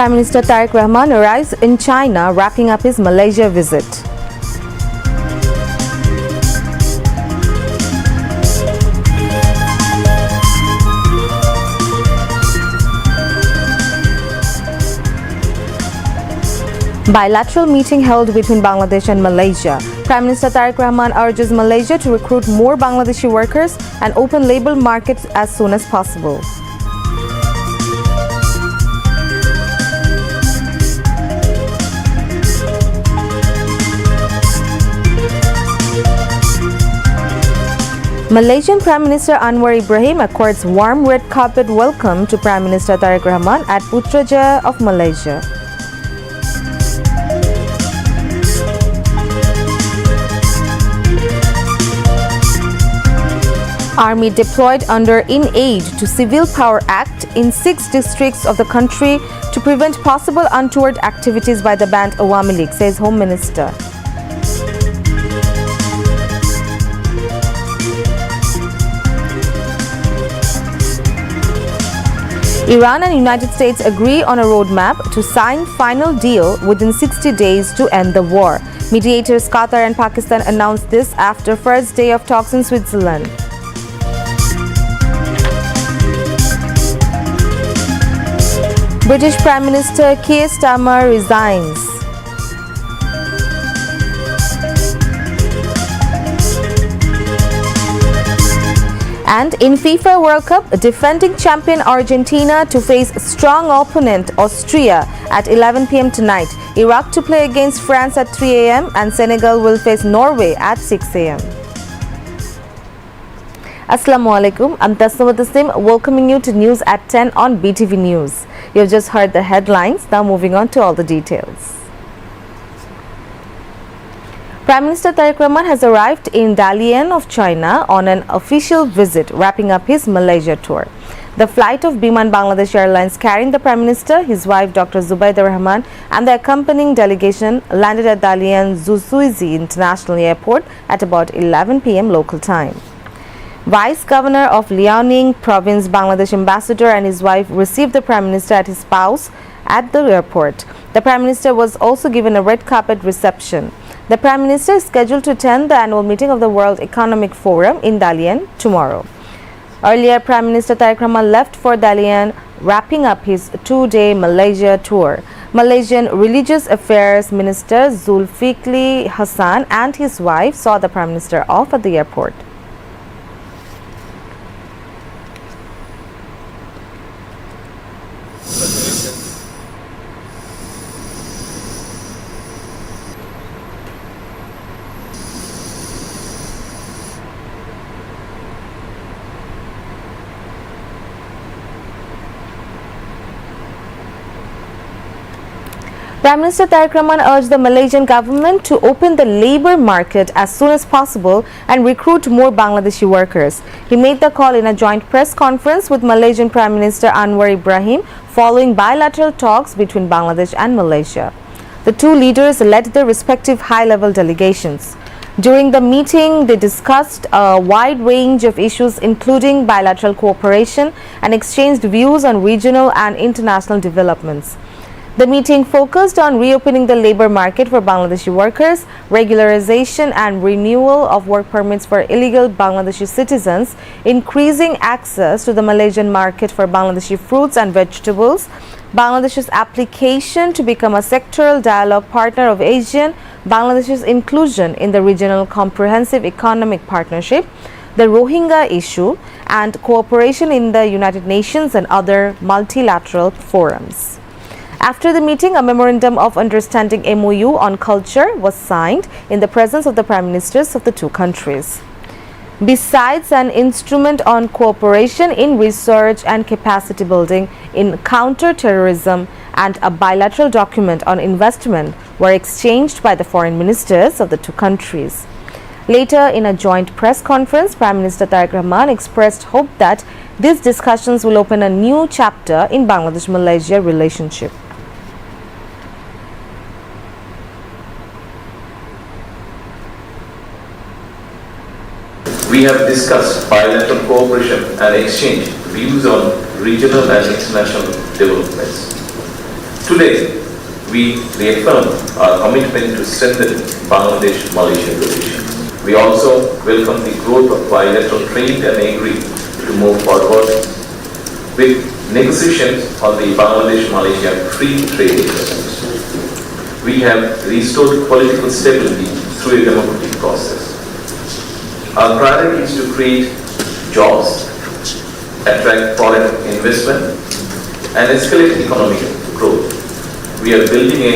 Prime Minister Tariq Rahman arrives in China, wrapping up his Malaysia visit. Bilateral meeting held between Bangladesh and Malaysia. Prime Minister Tariq Rahman urges Malaysia to recruit more Bangladeshi workers and open labour markets as soon as possible. Malaysian Prime Minister Anwar Ibrahim accords warm red carpet welcome to Prime Minister Tariq Rahman at Putrajaya of Malaysia. Army deployed under In Aid to Civil Power Act in 6 districts of the country to prevent possible untoward activities by the banned Awami League, says Home Minister. Iran and United States agree on a roadmap to sign final deal within 60 days to end the war. Mediators Qatar and Pakistan announced this after first day of talks in Switzerland. British Prime Minister Keir Starmer resigns. And in FIFA World Cup, defending champion Argentina to face strong opponent Austria at 11 p.m. tonight. Iraq to play against France at 3 a.m. and Senegal will face Norway at 6 a.m. Assalamu alaikum, I'm Tasnawat Tasnim, welcoming you to News at 10 on BTV News. You've just heard the headlines, now moving on to all the details. Prime Minister Tariq Rahman has arrived in Dalian of China on an official visit, wrapping up his Malaysia tour. The flight of Biman Bangladesh Airlines carrying the Prime Minister, his wife Dr. Zubaida Rahman and the accompanying delegation landed at Dalian Zuzuizi International Airport at about 11 p.m. local time. Vice Governor of Liaoning Province, Bangladesh Ambassador and his wife received the Prime Minister at his house at the airport. The Prime Minister was also given a red carpet reception. The Prime Minister is scheduled to attend the annual meeting of the World Economic Forum in Dalian tomorrow. Earlier, Prime Minister Tariq Rahman left for Dalian, wrapping up his 2-day Malaysia tour. Malaysian Religious Affairs Minister Zulfikli Hassan and his wife saw the Prime Minister off at the airport. Prime Minister Tariq Rahman urged the Malaysian government to open the labour market as soon as possible and recruit more Bangladeshi workers. He made the call in a joint press conference with Malaysian Prime Minister Anwar Ibrahim following bilateral talks between Bangladesh and Malaysia. The two leaders led their respective high-level delegations. During the meeting, they discussed a wide range of issues including bilateral cooperation and exchanged views on regional and international developments. The meeting focused on reopening the labour market for Bangladeshi workers, regularization and renewal of work permits for illegal Bangladeshi citizens, increasing access to the Malaysian market for Bangladeshi fruits and vegetables, Bangladesh's application to become a sectoral dialogue partner of ASEAN, Bangladesh's inclusion in the Regional Comprehensive Economic Partnership, the Rohingya issue, and cooperation in the United Nations and other multilateral forums. After the meeting, a Memorandum of Understanding MOU on culture was signed in the presence of the Prime Ministers of the two countries. Besides an instrument on cooperation in research and capacity building in counter-terrorism and a bilateral document on investment were exchanged by the foreign ministers of the two countries. Later, in a joint press conference, Prime Minister Tariq Rahman expressed hope that these discussions will open a new chapter in Bangladesh-Malaysia relationship. We have discussed bilateral cooperation and exchanged views on regional and international developments. Today, we reaffirm our commitment to strengthen Bangladesh-Malaysia relations. We also welcome the growth of bilateral trade and agree to move forward with negotiations on the Bangladesh-Malaysia free trade agreement. We have restored political stability through a democratic process. Our priority is to create jobs, attract foreign investment, and escalate economic growth. We are building a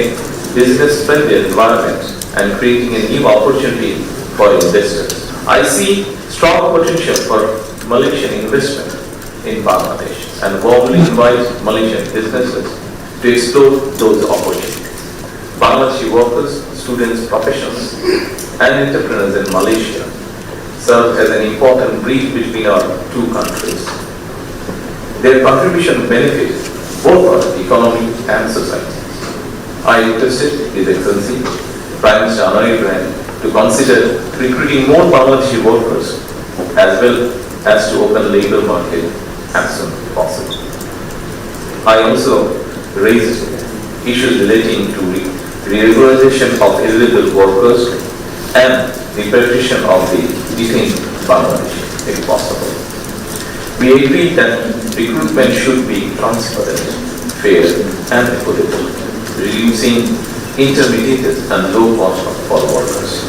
business-friendly environment and creating a new opportunity for investors. I see strong potential for Malaysian investment in Bangladesh and warmly invite Malaysian businesses to explore those opportunities. Bangladeshi workers, students, professionals, and entrepreneurs in Malaysia serve as an important bridge between our two countries. Their contribution benefits both our economy and society. I requested His Excellency Prime Minister Anwar Ibrahim to consider recruiting more Bangladeshi workers as well as to open labour market as soon as possible. I also raised issues relating to regularization of illegal workers and the partition of the detained Bangladeshi, if possible. We agreed that recruitment should be transparent, fair, and equitable, reducing intermediaries and low cost for workers.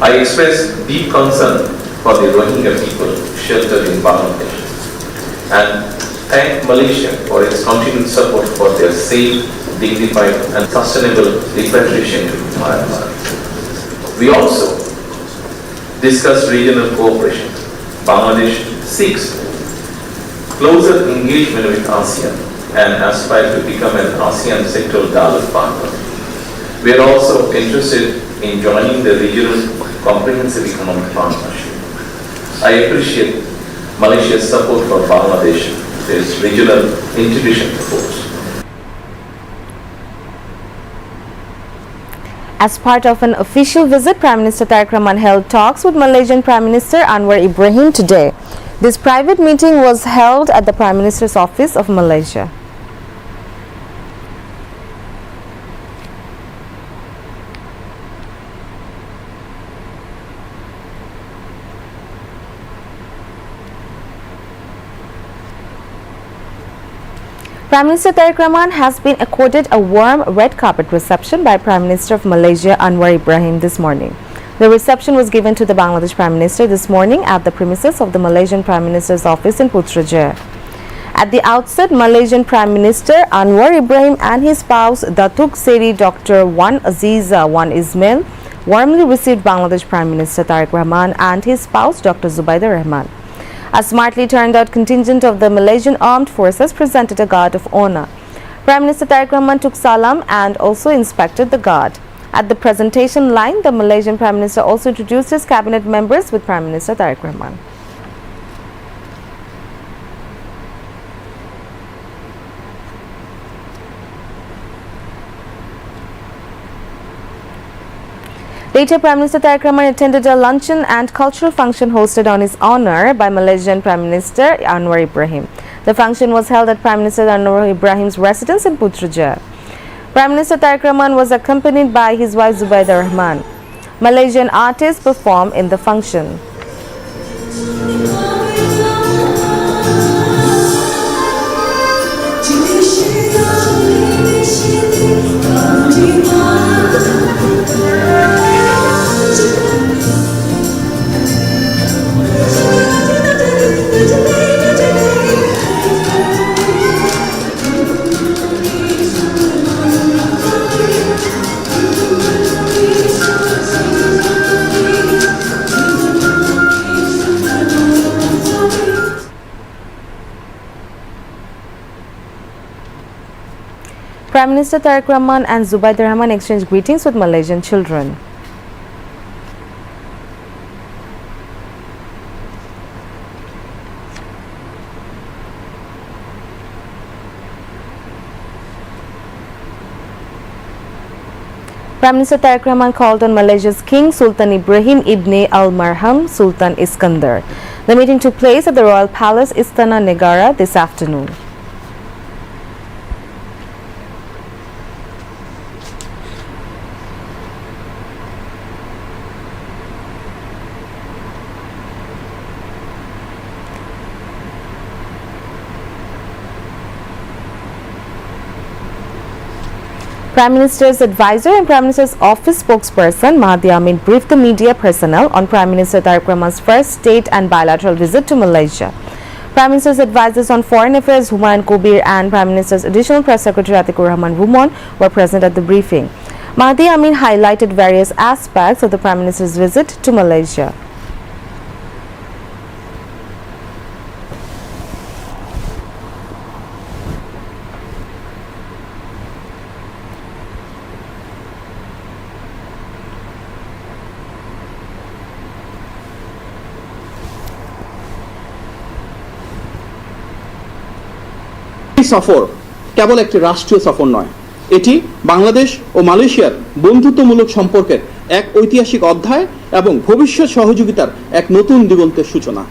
I express deep concern for the Rohingya people sheltered in Bangladesh and thank Malaysia for its continued support for their safe, dignified, and sustainable repatriation to Myanmar. We also discussed regional cooperation. Bangladesh seeks closer engagement with ASEAN and aspire to become an ASEAN sectoral dialogue partner. We are also interested in joining the regional comprehensive economic partnership. I appreciate Malaysia's support for Bangladesh, its regional integration efforts. As part of an official visit, Prime Minister Tariq Rahman held talks with Malaysian Prime Minister Anwar Ibrahim today. This private meeting was held at the Prime Minister's office of Malaysia. Prime Minister Tariq Rahman has been accorded a warm red carpet reception by Prime Minister of Malaysia Anwar Ibrahim this morning. The reception was given to the Bangladesh Prime Minister this morning at the premises of the Malaysian Prime Minister's office in Putrajaya. At the outset, Malaysian Prime Minister Anwar Ibrahim and his spouse Datuk Seri Dr. Wan Aziza Wan Ismail warmly received Bangladesh Prime Minister Tariq Rahman and his spouse Dr. Zubaida Rahman. A smartly turned out contingent of the Malaysian Armed Forces presented a guard of honor. Prime Minister Tariq Rahman took salam and also inspected the guard. At the presentation line, the Malaysian Prime Minister also introduced his cabinet members with Prime Minister Tariq Rahman. Later, Prime Minister Tariq Rahman attended a luncheon and cultural function hosted on his honor by Malaysian Prime Minister Anwar Ibrahim. The function was held at Prime Minister Anwar Ibrahim's residence in Putrajaya. Prime Minister Tariq Rahman was accompanied by his wife Zubaida Rahman. Malaysian artists performed in the function. Prime Minister Tariq Rahman and Zubaida Rahman exchanged greetings with Malaysian children. Prime Minister Tariq Rahman called on Malaysia's King Sultan Ibrahim Ibn Al-Marham Sultan Iskandar. The meeting took place at the Royal Palace Istana Negara this afternoon. Prime Minister's advisor and Prime Minister's office spokesperson Mahathir Amin briefed the media personnel on Prime Minister Tariq Rahman's first state and bilateral visit to Malaysia. Prime Minister's advisors on foreign affairs Humayun Kobir and Prime Minister's additional press secretary Atikur Rahman Rumon were present at the briefing. Mahathir Amin highlighted various aspects of the Prime Minister's visit to Malaysia. সফর কেবল একটি রাষ্ট্রীয় সফর নয়, এটি বাংলাদেশ ও মালয়েশিয়ার বন্ধুত্বমূলক সম্পর্কের এক ঐতিহাসিক অধ্যায় এবং ভবিষ্যৎ সহযোগিতার এক নতুন দিগন্তের সূচনা।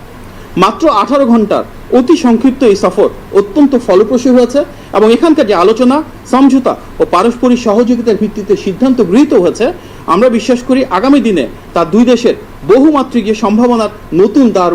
মাত্র 18 ঘন্টার অতি সংক্ষিপ্ত এই সফর অত্যন্ত ফলপ্রসূ হয়েছে এবং এখানকার যে আলোচনা, সমঝোতা ও পারস্পরিক সহযোগিতার ভিত্তিতে সিদ্ধান্ত গৃহীত হয়েছে, আমরা বিশ্বাস করি আগামী দিনে তা দুই দেশের বহুমাত্রিক যে সম্ভাবনার নতুন দ্বার